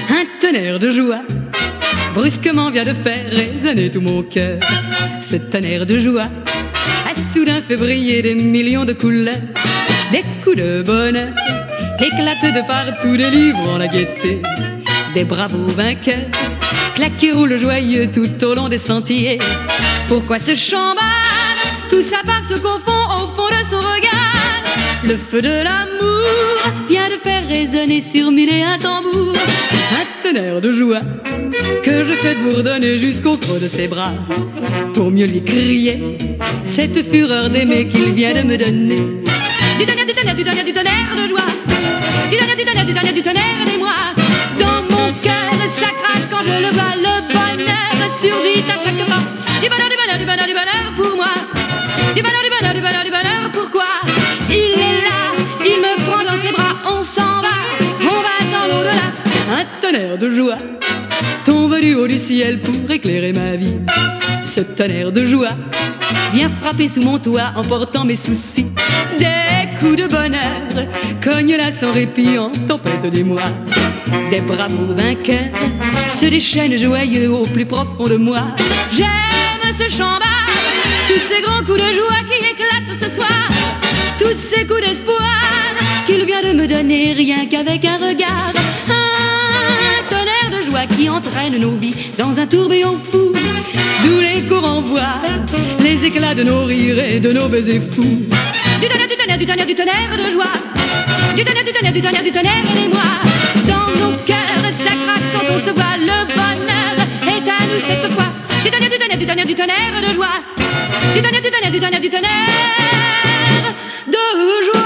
Un tonnerre de joie brusquement vient de faire résonner tout mon cœur. Ce tonnerre de joie a soudain fait briller des millions de couleurs. Des coups de bonheur éclatent de partout, délivrant la gaieté. Des bravos vainqueurs claquent et roulent joyeux tout au long des sentiers. Pourquoi ce chambard? Tout ça part se confond au fond de son regard. Le feu de l'amour vient de faire résonner sur mille et un tambours. Un tonnerre de joie que je fais bourdonner jusqu'au creux de ses bras, pour mieux lui crier cette fureur d'aimer qu'il vient de me donner. Du tonnerre, du tonnerre, du tonnerre, du tonnerre de joie. Du tonnerre, du tonnerre, du tonnerre, du tonnerre d'émoi. Dans mon cœur ça craque quand je le vois. Le bonheur surgit à chaque pas. Du bonheur, du bonheur, du bonheur, du bonheur pour moi. Du bonheur, du bonheur, du bonheur, du bonheur, pourquoi? Il est là, il me prend dans ses bras. On s'en va, on va dans l'au-delà. Un tonnerre de joie tombe du haut du ciel pour éclairer ma vie. Ce tonnerre de joie vient frapper sous mon toit en portant mes soucis. Des coups de bonheur cognent là sans répit en tempête des mois. Des bravos vainqueurs se déchaînent joyeux au plus profond de moi. J'aime ce chambard, tous ces grands coups de joie qui éclatent ce soir, tous ces coups d'espoir qu'il vient de me donner rien qu'avec un regard. Un tonnerre de joie qui entraîne nos vies dans un tourbillon fou, d'où les courants voient les éclats de nos rires et de nos baisers fous. Du tonnerre, du tonnerre, du tonnerre, du tonnerre de joie. Du tonnerre, du tonnerre, du tonnerre, du tonnerre d'émoi. Dans nos cœurs ça craque quand on se voit. Le bonheur est à nous cette fois. Du tonnerre, du tonnerre, du tonnerre, du tonnerre de joie. Du tonnerre, du tonnerre, du tonnerre, du tonnerre de joie.